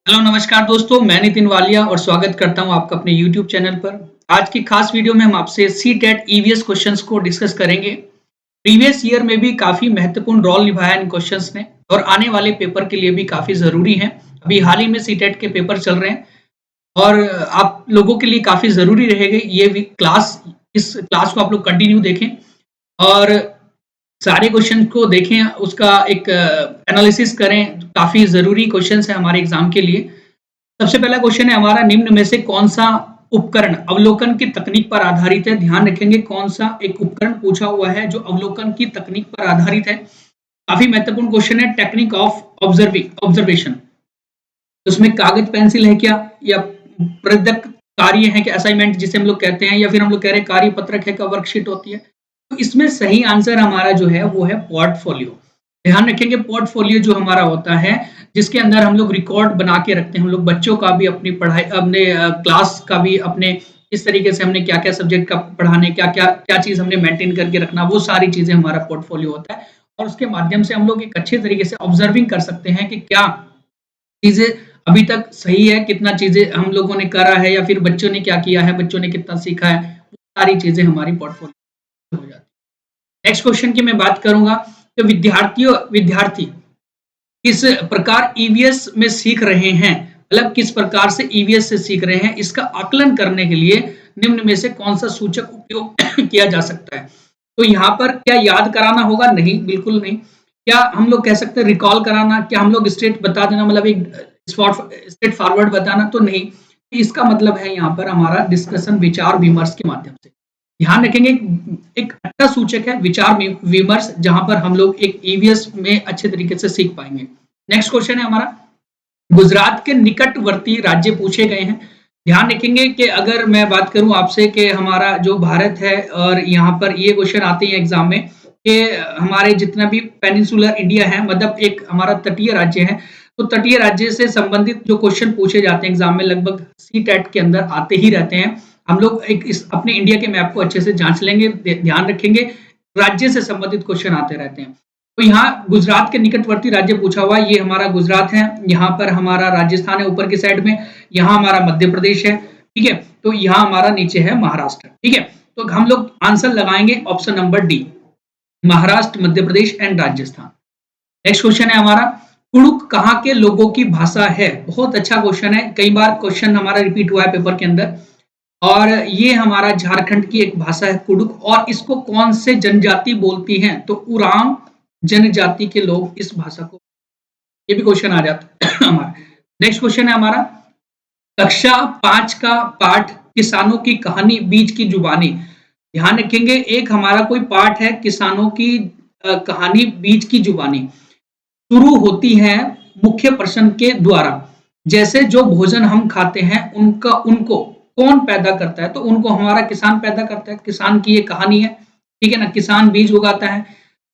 Hello नमस्कार दोस्तों, मैं नितिन वालिया और स्वागत करता हूं आपका अपने YouTube चैनल पर। आज की खास वीडियो में हम आपसे सीटेट ईवीएस क्वेश्चंस को डिस्कस करेंगे। प्रीवियस ईयर में भी काफी महत्वपूर्ण रोल निभाया इन क्वेश्चंस ने और आने वाले पेपर के लिए भी काफी जरूरी हैं। अभी हाल ही में सीटेट के पेपर चल रहे हैं और आप लोगों के लिए काफी जरूरी रहेगा ये भी क्लास। इस क्लास को आप लोग कंटिन्यू देखें और सारे क्वेश्चन को देखें, उसका एक एनालिसिस करें। काफी जरूरी क्वेश्चंस है हमारे एग्जाम के लिए। सबसे पहला क्वेश्चन है हमारा, निम्न में से कौन सा उपकरण अवलोकन की तकनीक पर आधारित है? ध्यान रखेंगे कौन सा एक उपकरण पूछा हुआ है जो अवलोकन की तकनीक पर आधारित है। काफी महत्वपूर्ण क्वेश्चन है। टेक्निक ऑफ ऑब्जर्वेशन, उसमें कागज पेंसिल है क्या, या प्रदत्त कार्य है कि असाइनमेंट जिसे हम लोग कहते हैं, या फिर हम लोग कह रहे हैं कार्य पत्रक है का वर्कशीट होती है। तो इसमें सही आंसर हमारा जो है वो है पोर्टफोलियो। ध्यान रखेंगे पोर्टफोलियो जो हमारा होता है, जिसके अंदर हम लोग रिकॉर्ड बना के रखते हैं। हम लोग बच्चों का भी, अपनी पढ़ाई, अपने क्लास का भी, अपने इस तरीके से हमने क्या क्या सब्जेक्ट का पढ़ाने, क्या क्या क्या चीज हमने मेंटेन करके रखना, वो सारी चीजें हमारा पोर्टफोलियो होता है। और उसके माध्यम से हम लोग एक अच्छे तरीके से ऑब्जर्विंग कर सकते हैं कि क्या चीजें अभी तक सही है, कितना चीजें हम लोगों ने करा है, या फिर बच्चों ने क्या किया है, बच्चों ने कितना सीखा है। वो सारी चीजें हमारी पोर्टफोलियो हो जाती है। नेक्स्ट क्वेश्चन की मैं बात करूंगा कि विद्यार्थी किस प्रकार ईवीएस में सीख रहे हैं, मतलब किस प्रकार से ईवीएस से सीख रहे हैं, इसका आकलन करने के लिए निम्न में से कौन सा सूचक उपयोग किया जा सकता है? तो यहाँ पर क्या याद कराना होगा? नहीं, बिल्कुल नहीं। क्या हम लोग कह सकते हैं रिकॉल कराना? क्या हम लोग स्ट्रेट बता देना, मतलब एक स्ट्रेट फॉरवर्ड बताना? तो नहीं। इसका मतलब है यहाँ पर हमारा डिस्कशन, विचार विमर्श के माध्यम से। ध्यान रखेंगे एक अच्छा सूचक है विचार विमर्श, जहां पर हम लोग एक ईवीएस में अच्छे तरीके से सीख पाएंगे। नेक्स्ट क्वेश्चन है हमारा, गुजरात के निकटवर्ती राज्य पूछे गए हैं। ध्यान रखेंगे कि अगर मैं बात करूं आपसे कि हमारा जो भारत है, और यहाँ पर ये क्वेश्चन आते हैं एग्जाम में कि हमारे जितना भी पेनिनसुलर इंडिया है, मतलब एक हमारा तटीय राज्य है, तो तटीय राज्य से संबंधित जो क्वेश्चन पूछे जाते हैं एग्जाम में, लगभग सी टेट के अंदर आते ही रहते हैं। हम लोग एक इस अपने इंडिया के मैप को अच्छे से जांच लेंगे, ध्यान रखेंगे राज्य से संबंधित क्वेश्चन आते रहते हैं। तो यहाँ गुजरात के निकटवर्ती राज्य पूछा हुआ, ये हमारा गुजरात है, यहाँ पर हमारा राजस्थान है ऊपर की साइड में, यहाँ हमारा मध्य प्रदेश है, ठीक है, तो यहाँ हमारा नीचे है महाराष्ट्र, ठीक है। तो हम लोग आंसर लगाएंगे option number D, Maharashtra, Madhya Pradesh and Rajasthan. Next question है हमारा, कुड़ुक कहाँ के लोगों की भाषा है? बहुत अच्छा क्वेश्चन है, कई बार क्वेश्चन हमारा रिपीट हुआ है पेपर के अंदर। और ये हमारा झारखंड की एक भाषा है कुडुक, और इसको कौन से जनजाति बोलती हैं? तो उरांव जनजाति के लोग इस भाषा को, ये भी क्वेश्चन आ जाता है हमारा। नेक्स्ट क्वेश्चन है हमारा, कक्षा 5 का पाठ किसानों की कहानी बीज की जुबानी। ध्यान रखेंगे एक हमारा कोई पाठ है किसानों की कहानी बीज की जुबानी, शुरू होती है मुख्य प्रश्न के द्वारा, जैसे जो भोजन हम खाते हैं उनका उनको कौन पैदा करता है? तो उनको हमारा किसान पैदा करता है। किसान की ये कहानी है, ठीक है ना। किसान बीज उगाता है,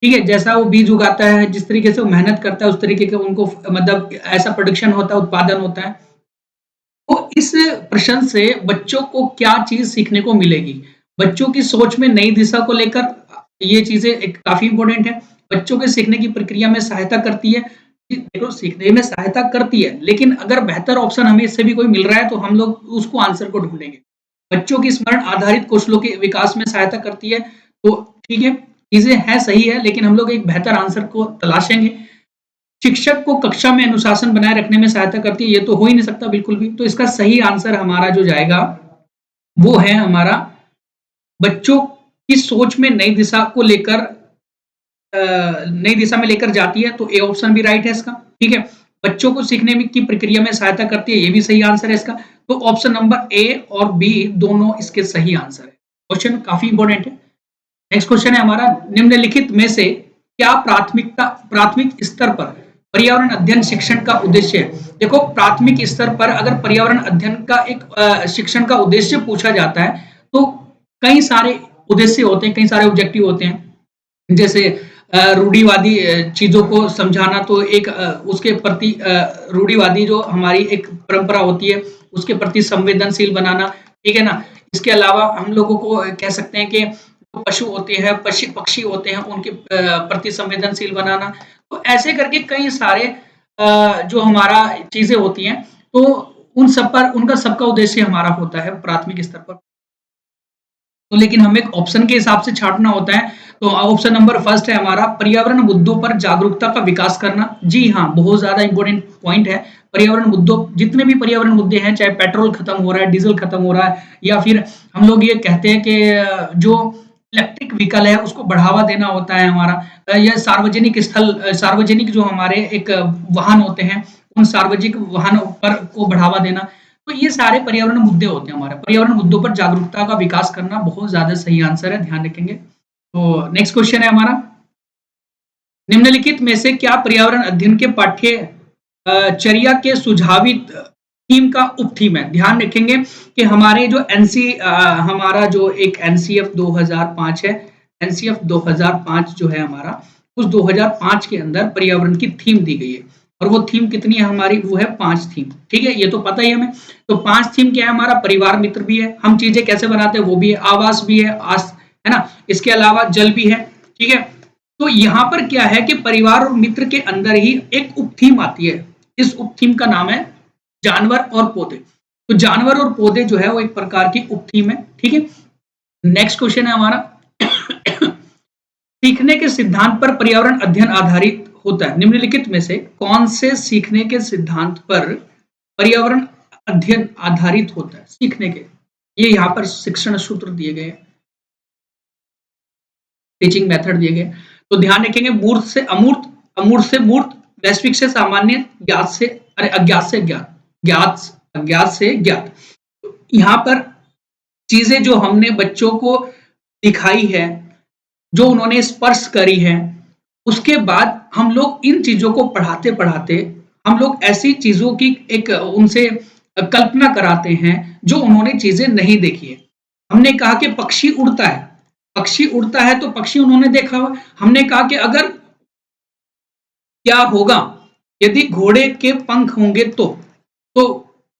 ठीक है, जैसा वो बीज उगाता है, जिस तरीके से वो मेहनत करता है, उस तरीके के उनको मतलब ऐसा प्रोडक्शन होता है, उत्पादन होता है। तो इस प्रश्न से बच्चों को क्या चीज सीखने को मिलेगी? बच्चों की सोच में नई दिशा को लेकर ये चीजें एक काफी इंपॉर्टेंट है। बच्चों के सीखने की प्रक्रिया में सहायता करती है। देखो सीखने में सहायता करती है, लेकिन अगर बेहतर ऑप्शन हमें इससे भी कोई मिल रहा है तो हम लोग उसको आंसर को ढूंढेंगे। बच्चों की स्मरण आधारित कौशलों के विकास में सहायता करती है, तो ठीक है, चीजें हैं सही है, लेकिन हम लोग एक बेहतर आंसर को तलाशेंगे। शिक्षक को कक्षा में अनुशासन बनाए रखने में सहायता करती है, ये तो हो ही नहीं सकता बिल्कुल भी। तो इसका सही आंसर हमारा जो जाएगा वो है हमारा, बच्चों की सोच में नई दिशा को लेकर नई दिशा में लेकर जाती है, तो ए ऑप्शन भी राइट है इसका, ठीक है। बच्चों को सीखने की प्रक्रिया में सहायता करती है, ये भी सही आंसर है इसका। तो ऑप्शन नंबर ए और बी दोनों इसके सही आंसर है। क्वेश्चन काफी इंपॉर्टेंट है। नेक्स्ट क्वेश्चन है हमारा, निम्नलिखित में से क्या प्राथमिक स्तर पर पर्यावरण अध्ययन शिक्षण का उद्देश्य है? देखो प्राथमिक स्तर पर अगर पर्यावरण अध्ययन का एक शिक्षण का उद्देश्य पूछा जाता है, तो कई सारे उद्देश्य होते हैं, कई सारे ऑब्जेक्टिव होते हैं। जैसे रूढ़िवादी चीजों को समझाना, तो एक उसके प्रति रूढ़िवादी जो हमारी एक परंपरा होती है उसके प्रति संवेदनशील बनाना, ठीक है ना। इसके अलावा हम लोगों को कह सकते हैं कि पशु होते हैं, पक्षी होते हैं, उनके प्रति संवेदनशील बनाना। तो ऐसे करके कई सारे जो हमारा चीजें होती हैं, तो उन सब पर उनका सबका उद्देश्य हमारा होता है प्राथमिक स्तर पर। तो लेकिन हमें एक ऑप्शन के हिसाब से छांटना होता है। तो ऑप्शन नंबर फर्स्ट है हमारा पर्यावरण मुद्दों पर जागरूकता का विकास करना। जी हाँ, बहुत ज्यादा इंपॉर्टेंट पॉइंट है। पर्यावरण मुद्दों, जितने भी पर्यावरण मुद्दे हैं, चाहे पेट्रोल खत्म हो रहा है, डीजल खत्म हो रहा है, या फिर हम लोग ये कहते हैं कि जो इलेक्ट्रिक व्हीकल है उसको बढ़ावा देना होता है हमारा, या सार्वजनिक स्थल, सार्वजनिक जो हमारे एक वाहन होते हैं, उन सार्वजनिक वाहनों पर को बढ़ावा देना। तो ये सारे पर्यावरण मुद्दे होते हैं हमारे। पर्यावरण मुद्दों पर जागरूकता का विकास करना बहुत ज्यादा सही आंसर है, ध्यान रखेंगे। तो नेक्स्ट क्वेश्चन है हमारा, निम्नलिखित में से क्या पर्यावरण अध्ययन के पाठ्य चर्या के सुझावित थीम का उप थीम है? ध्यान रखेंगे कि हमारे जो हमारा जो एक एनसीएफ 2005 है, एनसीएफ 2005 जो है हमारा, उस 2005 के अंदर पर्यावरण की थीम दी गई है, और वो थीम कितनी है हमारी? वो है 5 थीम। ठीक है, ये तो पता ही हमें। तो 5 थीम क्या है हमारा? परिवार मित्र भी है, हम चीजें कैसे बनाते हैं वो भी है, आवास भी है, है ना, इसके अलावा जल भी है। ठीक है, तो यहाँ पर क्या है कि परिवार और मित्र के अंदर ही एक उप थीम आती है। इस उप थीम का नाम है जानवर और पौधे। तो जानवर और पौधे जो है वो एक प्रकार की उप थीम है। ठीक है, नेक्स्ट क्वेश्चन है हमारा, सीखने के सिद्धांत पर पर्यावरण अध्ययन आधारित होता है। निम्नलिखित में से कौन से सीखने के सिद्धांत पर पर्यावरण अध्ययन आधारित होता है? सीखने के, ये यहाँ पर शिक्षण सूत्र दिए गए, टीचिंग मेथड दिए गए। तो ध्यान रखेंगे, मूर्त से अमूर्त, अमूर्त से मूर्त, वैश्विक से सामान्य, ज्ञात से अज्ञात से ज्ञात, ज्ञात अज्ञात से ज्ञात। यहाँ पर चीजें जो हमने बच्चों को दिखाई है, जो उन्होंने स्पर्श करी है, उसके बाद हम लोग इन चीजों को पढ़ाते पढ़ाते हम लोग ऐसी चीजों की एक उनसे कल्पना कराते हैं जो उन्होंने चीजें नहीं देखी है। हमने कहा कि पक्षी उड़ता है, पक्षी उड़ता है तो पक्षी उन्होंने देखा हुआ। हमने कहा कि अगर क्या होगा यदि घोड़े के पंख होंगे तो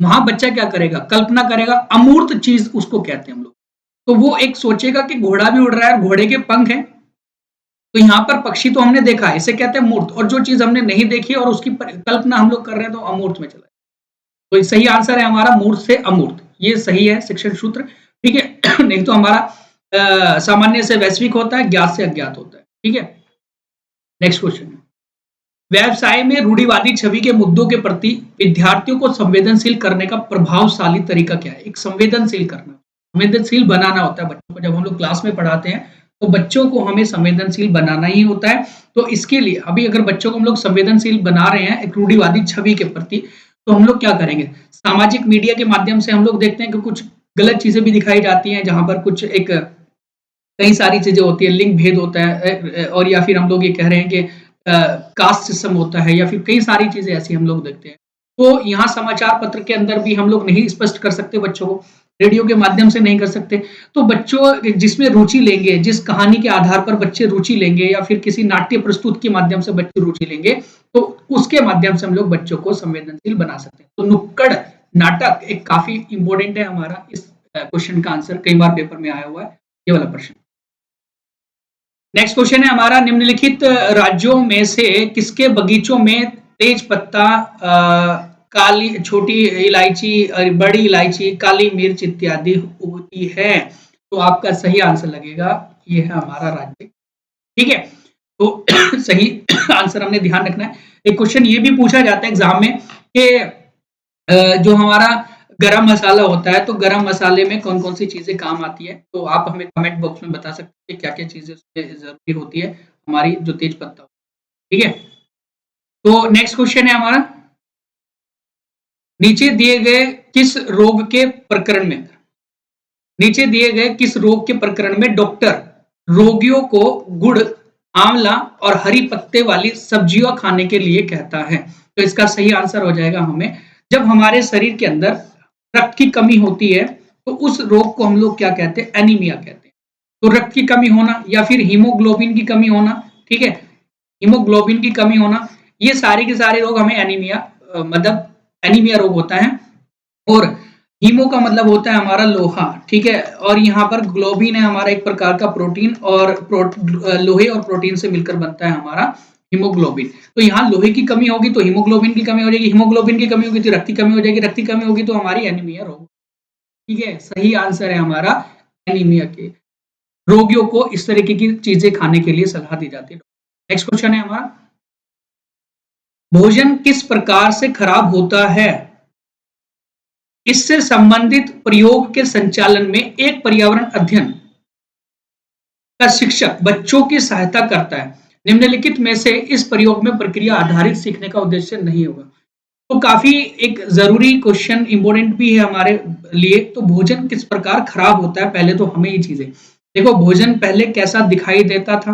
वहां बच्चा क्या करेगा? कल्पना करेगा। अमूर्त चीज उसको कहते हैं हम लोग। तो वो एक सोचेगा कि घोड़ा भी उड़ रहा है, घोड़े के पंख हैं। तो यहाँ पर पक्षी तो हमने देखा है, इसे कहते हैं मूर्त, और जो चीज हमने नहीं देखी और उसकी कल्पना हम लोग कर रहे हैं तो अमूर्त में चला। तो सही आंसर है हमारा मूर्त से अमूर्त, ये सही है शिक्षण सूत्र। ठीक है, नहीं तो हमारा सामान्य से वैश्विक होता है, ज्ञात से अज्ञात होता है। ठीक है, नेक्स्ट क्वेश्चन, व्यवसाय में रूढ़िवादी छवि के मुद्दों के प्रति विद्यार्थियों को संवेदनशील करने का प्रभावशाली तरीका क्या है? एक संवेदनशील करना, संवेदनशील बनाना होता है बच्चों को। जब हम लोग क्लास में पढ़ाते हैं तो बच्चों को हमें संवेदनशील बनाना ही होता है। तो इसके लिए अभी अगर बच्चों को हम लोग संवेदनशील बना रहे हैं एक रूढ़िवादी छवि के प्रति, तो हम लोग क्या करेंगे? सामाजिक मीडिया के माध्यम से हम लोग देखते हैं कि कुछ गलत चीजें भी दिखाई जाती हैं, जहां पर कुछ एक कई सारी चीजें होती है, लिंग भेद होता है, और या फिर हम लोग ये कह रहे हैं कि कास्ट सिस्टम होता है, या फिर कई सारी चीजें ऐसी हम लोग देखते हैं। तो यहाँ समाचार पत्र के अंदर भी हम लोग नहीं स्पष्ट कर सकते बच्चों को, रेडियो के माध्यम से नहीं कर सकते। तो बच्चों जिसमें रुचि लेंगे, जिस कहानी के आधार पर बच्चे रुचि लेंगे, या फिर किसी नाट्य प्रस्तुत के माध्यम से बच्चे रुचि लेंगे, तो उसके माध्यम से हम लोग बच्चों को संवेदनशील बना सकते हैं। तो नुक्कड़ नाटक एक काफी इंपॉर्टेंट है हमारा, इस क्वेश्चन का आंसर कई बार पेपर में आया हुआ है ये वाला प्रश्न। नेक्स्ट क्वेश्चन है हमारा, निम्नलिखित राज्यों में से किसके बगीचों में तेज पत्ता, काली छोटी इलायची, बड़ी इलायची, काली मिर्च इत्यादि उगती है? तो आपका सही आंसर लगेगा ये है हमारा राज्य। ठीक है, तो सही आंसर हमने ध्यान रखना है। एक क्वेश्चन ये भी पूछा जाता है एग्जाम में कि जो हमारा गरम मसाला होता है, तो गरम मसाले में कौन कौन सी चीजें काम आती है? तो आप हमें कमेंट बॉक्स में बता सकते हैं क्या क्या चीजें जरूरी होती है हमारी जो तेज पत्ता। ठीक है, तो नेक्स्ट क्वेश्चन है हमारा, नीचे दिए गए किस रोग के प्रकरण में, नीचे दिए गए किस रोग के प्रकरण में डॉक्टर रोगियों को गुड़, आंवला और हरी पत्ते वाली सब्जियां खाने के लिए कहता है? तो इसका सही आंसर हो जाएगा हमें, जब हमारे शरीर के अंदर रक्त की कमी होती है तो उस रोग को हम लोग क्या कहते हैं? एनीमिया कहते हैं। तो रक्त की कमी होना या फिर हीमोग्लोबिन की कमी होना, ठीक है, हीमोग्लोबिन की कमी होना, ये सारे के सारे रोग हमें एनीमिया मतलब एनीमिया रोग होता है। और हीमो का मतलब होता है हमारा लोहा, ठीक है, और यहाँ पर ग्लोबिन है हमारा एक प्रकार का प्रोटीन, और लोहे और प्रोटीन से मिलकर बनता है हमारा हीमोग्लोबिन। तो यहाँ लोहे की कमी होगी तो हीमोग्लोबिन की कमी हो जाएगी, हीमोग्लोबिन की कमी होगी तो रक्त की कमी हो जाएगी, रक्त की कमी होगी तो हमारी एनीमिया होगी। ठीक है, सही आंसर है हमारा एनीमिया के। रोगियों को इस तरीके की चीजें खाने के लिए सलाह दी जाती है। नेक्स्ट क्वेश्चन है हमारा, भोजन किस प्रकार से खराब होता है? इससे संबंधित प्रयोग के संचालन में एक पर्यावरण अध्ययन का शिक्षक बच्चों की सहायता करता है। निम्नलिखित में से इस प्रयोग में प्रक्रिया आधारित सीखने का उद्देश्य नहीं होगा। तो काफी एक जरूरी क्वेश्चन, इंपॉर्टेंट भी है हमारे लिए। तो भोजन किस प्रकार खराब होता है, पहले तो हमें ये चीजें देखो, भोजन पहले कैसा दिखाई देता था,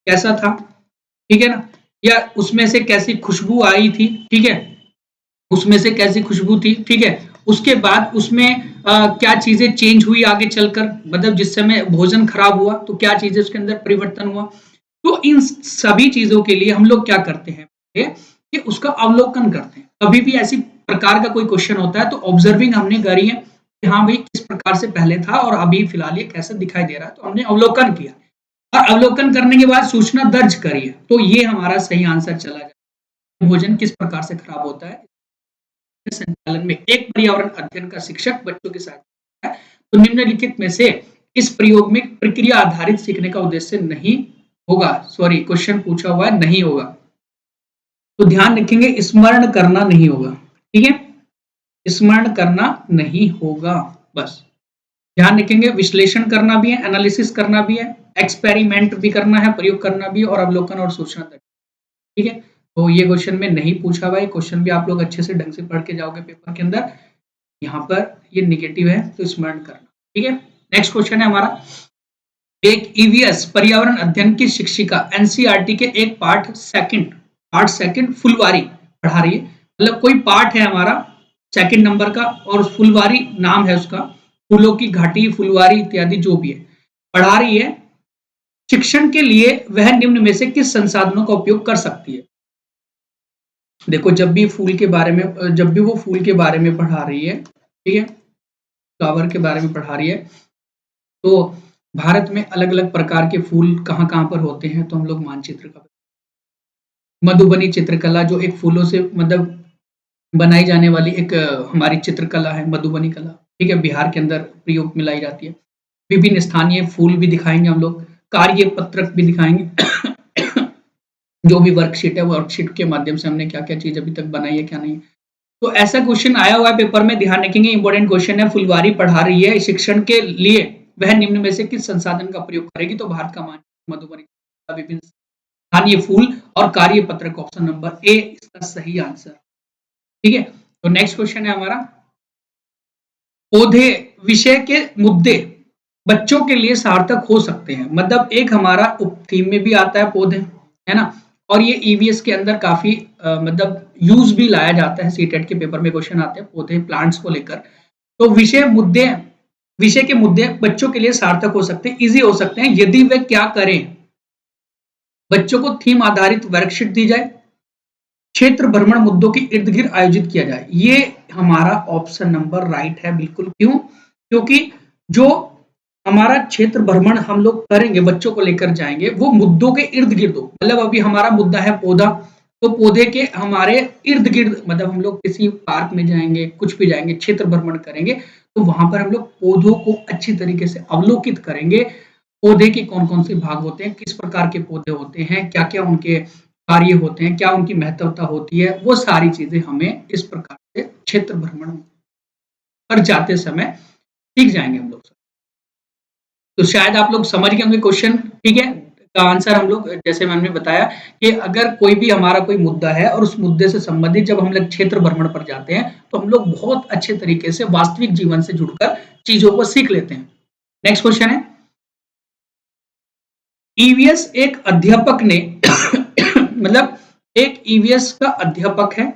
कैसा था, ठीक है ना, या उसमें से कैसी खुशबू आई थी, ठीक है, उसमें से कैसी खुशबू थी, ठीक है, उसके बाद उसमें क्या चीजें चेंज हुई आगे चलकर, मतलब जिस समय भोजन खराब हुआ तो क्या चीजें उसके अंदर परिवर्तन हुआ। तो इन सभी चीजों के लिए हम लोग क्या करते हैं कि उसका अवलोकन करते हैं। कभी भी ऐसी प्रकार का कोई क्वेश्चन होता है तो ऑब्जर्विंग हमने करी है कि हाँ भाई किस प्रकार से पहले था और अभी फिलहाल ये कैसे दिखाई दे रहा है, तो हमने अवलोकन किया और अवलोकन करने के बाद सूचना दर्ज करी है। तो ये हमारा सही आंसर चला जाए, भोजन किस प्रकार से खराब होता है संचालन में एक पर्यावरण अध्ययन का शिक्षक बच्चों के साथ है। तो निम्नलिखित में से इस प्रयोग में प्रक्रिया आधारित सीखने का उद्देश्य नहीं होगा। सॉरी, क्वेश्चन पूछा हुआ है नहीं होगा, तो ध्यान रखेंगे स्मरण करना नहीं होगा। ठीक है, स्मरण करना नहीं होगा, बस ध्यान रखेंगे। विश्लेषण करना भी है, एनालिसिस करना भी है, एक्सपेरिमेंट भी करना है, प्रयोग करना भी है और अवलोकन और सूचना तक। ठीक है, तो ये क्वेश्चन में नहीं पूछा हुआ है, क्वेश्चन भी आप लोग अच्छे से ढंग से पढ़ के जाओगे पेपर के अंदर। यहाँ पर ये निगेटिव है तो स्मरण करना। ठीक है, नेक्स्ट क्वेश्चन है हमारा, एक ईवीएस पर्यावरण अध्ययन की शिक्षिका एनसीईआरटी के एक पार्ट सेकंड फुलवारी पढ़ा रही है। मतलब कोई पार्ट है हमारा सेकंड नंबर का और फुलवारी नाम है उसका, फूलों की घाटी, फुलवारी इत्यादि जो भी है, पढ़ा रही है। शिक्षण के लिए वह निम्न में से किस संसाधनों का उपयोग कर सकती है? देखो, जब भी वो फूल के बारे में पढ़ा रही है, ठीक है, फ्लावर के बारे में पढ़ा रही है, तो भारत में अलग अलग प्रकार के फूल कहाँ कहाँ पर होते हैं, तो हम लोग मानचित्र का, मधुबनी चित्रकला जो एक फूलों से मतलब बनाई जाने वाली एक हमारी चित्रकला है, मधुबनी कला, ठीक है, बिहार के अंदर प्रयोग में लाई जाती है। विभिन्न स्थानीय फूल भी दिखाएंगे हम लोग, कार्य पत्रक भी दिखाएंगे जो भी वर्कशीट है, वर्कशीट के माध्यम से हमने क्या क्या चीज अभी तक बनाई है, क्या नहीं। तो ऐसा क्वेश्चन आया हुआ है पेपर में, ध्यान रखेंगे, इंपॉर्टेंट क्वेश्चन है। फुलवारी पढ़ा रही है, शिक्षण के लिए वह निम्न में से किस संसाधन का प्रयोग करेगी? तो भारत का मानचित्र, मधुबनी, विभिन्न स्थानीय फूल और कार्य पत्रक, ऑप्शन नंबर ए इसका सही आंसर। ठीक है, तो नेक्स्ट क्वेश्चन है हमारा, पौधे विषय के मुद्दे बच्चों के लिए सार्थक हो सकते हैं। मतलब एक हमारा उप थीम में भी आता है पौधे, है ना, और ये ईवीएस के अंदर काफी मतलब यूज भी लाया जाता है। सीटेट के पेपर में क्वेश्चन आते हैं पौधे, प्लांट्स को लेकर। तो विषय के मुद्दे बच्चों के लिए सार्थक हो सकते हैं, इजी हो सकते हैं यदि वे क्या करें, बच्चों को थीम आधारित वर्कशीट दी जाए, क्षेत्र भ्रमण मुद्दों के इर्द गिर्द आयोजित किया जाए। ये हमारा ऑप्शन नंबर राइट है, बिल्कुल। क्यों? क्योंकि जो हमारा क्षेत्र भ्रमण हम लोग करेंगे, बच्चों को लेकर जाएंगे, वो मुद्दों के इर्द गिर्द हो। मतलब अभी हमारा मुद्दा है पौधा, तो पौधे के हमारे इर्द गिर्द, मतलब हम लोग किसी पार्क में जाएंगे, कुछ भी जाएंगे, क्षेत्र भ्रमण करेंगे, तो वहां पर हम लोग पौधों को अच्छी तरीके से अवलोकित करेंगे। पौधे के कौन कौन से भाग होते हैं, किस प्रकार के पौधे होते हैं, क्या क्या उनके कार्य होते हैं, क्या उनकी महत्वता होती है, वो सारी चीजें हमें इस प्रकार से क्षेत्र भ्रमण पर जाते समय सीख जाएंगे हम लोग। तो शायद आप लोग समझ गए होंगे क्वेश्चन, ठीक है, का आंसर हम लोग जैसे मैंने बताया कि अगर कोई भी हमारा कोई मुद्दा है और उस मुद्दे से संबंधित जब हम लोग क्षेत्र भ्रमण पर जाते हैं तो हम लोग बहुत अच्छे तरीके से वास्तविक जीवन से जुड़कर चीजों को सीख लेते हैं। नेक्स्ट क्वेश्चन है, ईवीएस एक अध्यापक ने मतलब एक ईवीएस का अध्यापक है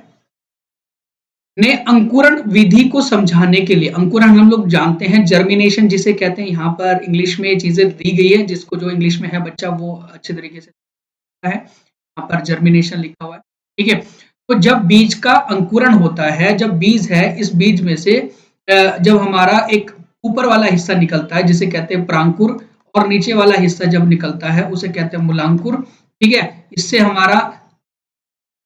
ने अंकुरण विधि को समझाने के लिए, अंकुरण हम लोग जानते हैं जर्मिनेशन जिसे कहते हैं, यहाँ पर इंग्लिश में चीजें दी गई है, जिसको जो इंग्लिश में है बच्चा वो अच्छे तरीके से है, यहाँ पर जर्मिनेशन लिखा हुआ है। ठीक है, तो जब बीज का अंकुरण होता है, जब बीज है, इस बीज में से जब हमारा एक ऊपर वाला हिस्सा निकलता है जिसे कहते हैं प्रांकुर, और नीचे वाला हिस्सा जब निकलता है उसे कहते हैं मूलांकुर, ठीक है, इससे हमारा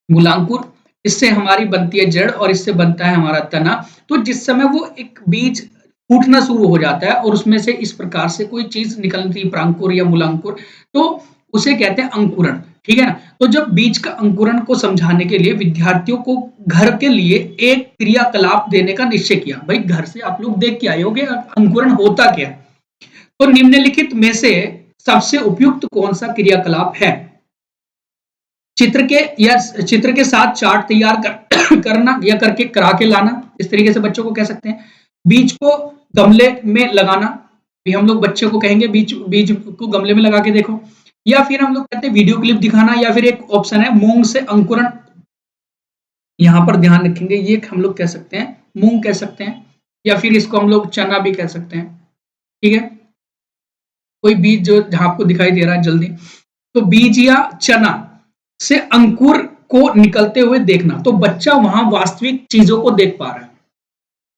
मूलांकुर, इससे हमारी बनती है जड़ और इससे बनता है हमारा तना। तो जिस समय वो एक बीज फूटना शुरू हो जाता है और उसमें से इस प्रकार से कोई चीज निकलती है, प्रांकुर या मूलांकुर, तो उसे कहते हैं अंकुरण। ठीक है ना। तो जब बीज का अंकुरण को समझाने के लिए विद्यार्थियों को घर के लिए एक क्रियाकलाप देने का निश्चय किया। भाई घर से आप लोग देख के आए होगे अंकुरण होता क्या है। तो निम्नलिखित में से सबसे उपयुक्त कौन सा क्रियाकलाप है? चित्र के साथ चार्ट तैयार करना या करके करा के लाना, इस तरीके से बच्चों को कह सकते हैं। बीज को गमले में लगाना, भी हम लोग बच्चे को कहेंगे बीज बीज को गमले में लगा के देखो। या फिर हम लोग कहते हैं वीडियो क्लिप दिखाना, या फिर एक ऑप्शन है मूंग से अंकुरण। यहां पर ध्यान रखेंगे, ये हम लोग कह सकते हैं मूंग कह सकते हैं, या फिर इसको हम लोग चना भी कह सकते हैं। ठीक है, कोई बीज जो जहां आपको दिखाई दे रहा है जल्दी, तो बीज या चना से अंकुर को निकलते हुए देखना। तो बच्चा वहां वास्तविक चीजों को देख पा रहा है।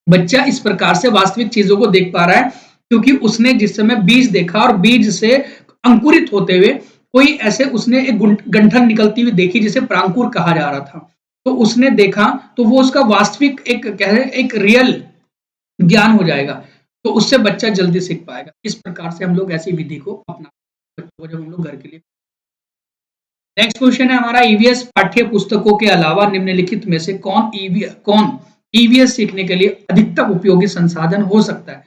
बच्चा इस प्रकार से वास्तविक चीजों को देख पा रहा है क्योंकि उसने जिस समय बीज देखा और बीज से अंकुरित होते हुए कोई ऐसे उसने एक गंठन निकलती हुई देखी जिसे प्रांकुर कहा जा रहा था। तो उसने देखा, तो वो उसका वास्तविक एक कह रहे एक रियल ज्ञान हो जाएगा। तो उससे बच्चा जल्दी सीख पाएगा। इस प्रकार से हम लोग ऐसी विधि को अपना बच्चों को जब हम लोग घर के लिए। नेक्स्ट क्वेश्चन है हमारा, ईवीएस पाठ्य पुस्तकों के अलावा निम्नलिखित में से कौन ईवीएस सीखने के लिए अधिकतम उपयोगी संसाधन हो सकता है?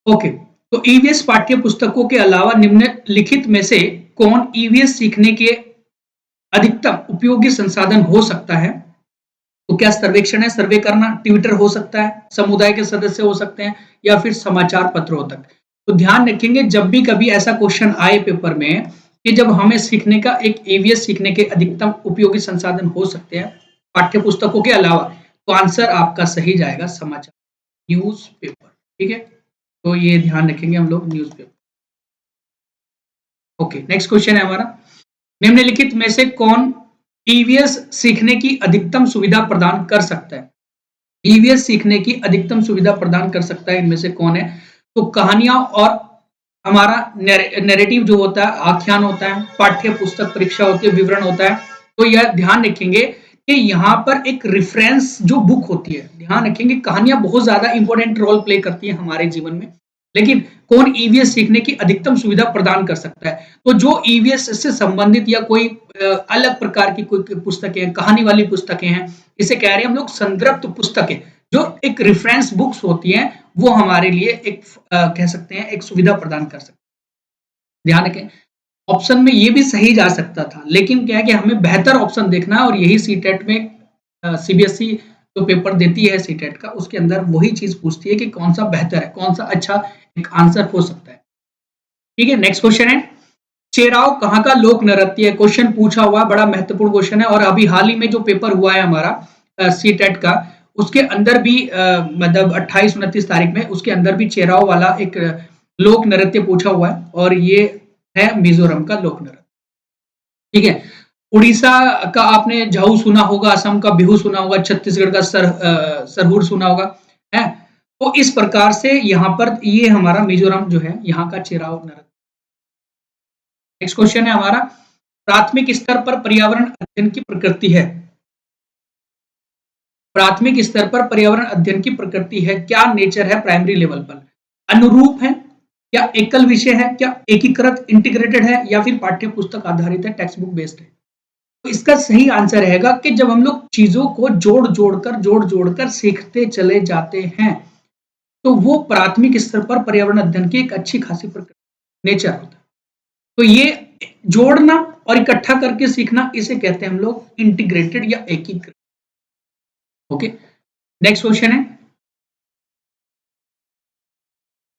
ओके, तो ईवीएस पाठ्य पुस्तकों के अलावा निम्नलिखित में से कौन ईवीएस सीखने के अधिकतम उपयोगी संसाधन हो सकता है? तो क्या सर्वेक्षण है, सर्वे करना, ट्विटर हो सकता है, समुदाय के सदस्य हो सकते हैं, या फिर समाचार पत्रों तक। तो ध्यान रखेंगे जब भी कभी ऐसा क्वेश्चन आए पेपर में कि जब हमें सीखने का एक ईवीएस सीखने के अधिकतम उपयोगी संसाधन हो सकते हैं पाठ्य पुस्तकों के अलावा, तो आंसर आपका सही जाएगा समाचार, न्यूज पेपर। ठीक है, तो ये ध्यान रखेंगे हम लोग, news paper. Okay, next question है हमारा, निम्नलिखित में से कौन ईवीएस सीखने की अधिकतम सुविधा प्रदान कर सकता है? ईवीएस सीखने की अधिकतम सुविधा प्रदान कर सकता है, इनमें से कौन है? तो कहानियां और हमारा नैरेटिव जो होता है, आख्यान होता है, पाठ्य पुस्तक परीक्षा होती है, विवरण होता है। तो यह ध्यान रखेंगे कि यहाँ पर एक रेफरेंस जो बुक होती है, ध्यान रखेंगे कहानियां बहुत ज्यादा इंपॉर्टेंट रोल प्ले करती है हमारे जीवन में। लेकिन कौन ईवीएस सीखने की अधिकतम सुविधा प्रदान कर सकता है? तो जो ईवीएस से संबंधित या कोई अलग प्रकार की कोई पुस्तकें, कहानी वाली पुस्तकें हैं, इसे कह रहे हैं हम लोग संदर्भ पुस्तकें, जो एक रेफरेंस बुक्स होती हैं, वो हमारे लिए एक कह सकते हैं एक सुविधा प्रदान कर सकते हैं। ध्यान रखें, ऑप्शन में ये भी सही जा सकता था, लेकिन क्या है कि हमें बेहतर ऑप्शन देखना है, और यही सीटेट में सीबीएसई जो पेपर देती है सीटेट का, उसके अंदर वही चीज पूछती है कि कौन सा बेहतर है, कौन सा अच्छा एक आंसर हो सकता है। ठीक है, नेक्स्ट क्वेश्चन है, चेराव कहाँ का लोक नृत्य है? क्वेश्चन पूछा हुआ, बड़ा महत्वपूर्ण क्वेश्चन है, और अभी हाल ही में जो पेपर हुआ है हमारा सीटेट का, उसके अंदर भी मतलब 28-29 तारीख में उसके अंदर भी चेराव वाला एक लोक नृत्य पूछा हुआ है, और ये है मिजोरम का लोक नृत्य। ठीक है, उड़ीसा का आपने झाऊ सुना होगा, असम का बिहू सुना होगा, छत्तीसगढ़ का सरहुर सुना होगा, है। तो इस प्रकार से यहाँ पर ये हमारा मिजोरम जो है यहाँ का चेराव नृत्य। नेक्स्ट क्वेश्चन है हमारा, प्राथमिक स्तर पर पर्यावरण अध्ययन की प्रकृति है? प्राथमिक स्तर पर पर्यावरण अध्ययन की प्रकृति है, क्या नेचर है प्राइमरी लेवल पर? अनुरूप है, क्या एकल विषय है, क्या एकीकृत इंटीग्रेटेड है, या फिर पाठ्य पुस्तक आधारित है, टेक्स्ट बुक बेस्ड है? तो इसका सही आंसर रहेगा कि जब हम लोग चीजों को जोड़ जोड़कर सीखते चले जाते हैं, तो वो प्राथमिक स्तर पर पर्यावरण अध्ययन की एक अच्छी खासी प्रकृति नेचर होता है। तो ये जोड़ना और इकट्ठा करके सीखना, इसे कहते हैं हम लोग इंटीग्रेटेड या एकीकृत। ओके, नेक्स्ट क्वेश्चन है,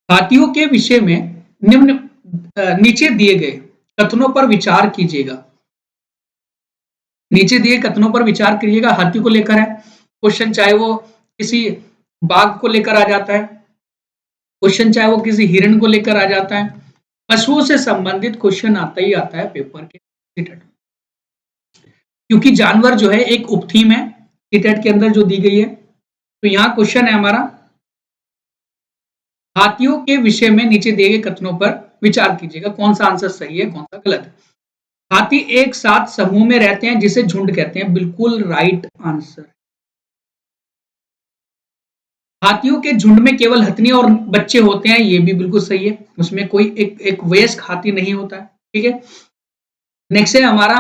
हाथियों के विषय में निम्न नीचे दिए गए कथनों पर विचार कीजिएगा। नीचे दिए कथनों पर विचार करिएगा, हाथियों को लेकर है क्वेश्चन, चाहे वो किसी बाघ को लेकर आ जाता है क्वेश्चन, चाहे वो किसी हिरण को लेकर आ जाता है, पशुओं से संबंधित क्वेश्चन आता ही आता है पेपर के सीटेट, क्योंकि जानवर जो है एक उपथीम है सीटेट के अंदर जो दी गई है। तो यहाँ क्वेश्चन है हमारा, हाथियों के विषय में नीचे दिए गए कथनों पर विचार कीजिएगा, कौन सा आंसर सही है, कौन सा गलत है। हाथी एक साथ समूह में रहते हैं जिसे झुंड कहते हैं। बिल्कुल राइट आंसर। हाथियों के झुंड में केवल हथनियां और बच्चे होते हैं, ये भी बिल्कुल सही है। उसमें कोई एक वयस्क हाथी नहीं होता है। ठीक है, नेक्स्ट है हमारा,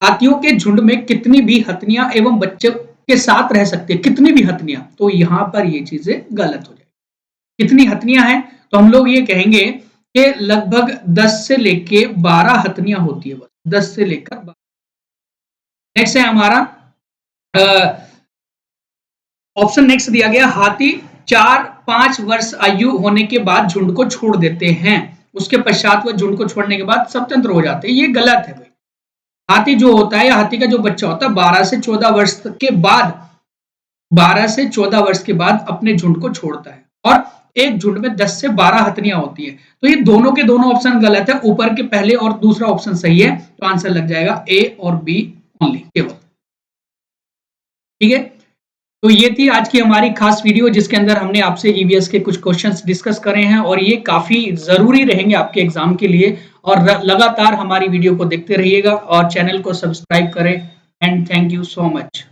हाथियों के झुंड में कितनी भी हथनियां एवं बच्चे के साथ रह सकते हैं। कितनी भी हथनियां, तो यहां पर ये चीजें गलत हो जाएगी। कितनी हथनियां हैं, तो हम लोग ये कहेंगे कि लगभग 10 से लेके 12 हथनियां होती है, बस 10 से लेकर 12। नेक्स्ट है हमारा ऑप्शन नेक्स्ट दिया गया, हाथी 4-5 वर्ष आयु होने के बाद झुंड को छोड़ देते हैं, उसके पश्चात वह झुंड को छोड़ने के बाद स्वतंत्र हो जाते हैं। ये गलत है भाई। हाथी जो होता है, हाथी का जो बच्चा होता है 12 से 14 वर्ष के बाद, 12 से 14 वर्ष के बाद अपने झुंड को छोड़ता है, और एक झुंड में 10 से 12 हथनियां होती है। तो ये दोनों के दोनों ऑप्शन गलत है, ऊपर के पहले और दूसरा ऑप्शन सही है, तो आंसर लग जाएगा ए और बी ओनली, केवल। ठीक है, तो ये थी आज की हमारी खास वीडियो, जिसके अंदर हमने आपसे ईवीएस के कुछ क्वेश्चंस डिस्कस करे हैं, और ये काफी जरूरी रहेंगे आपके एग्जाम के लिए। और लगातार हमारी वीडियो को देखते रहिएगा और चैनल को सब्सक्राइब करें। And thank you so much.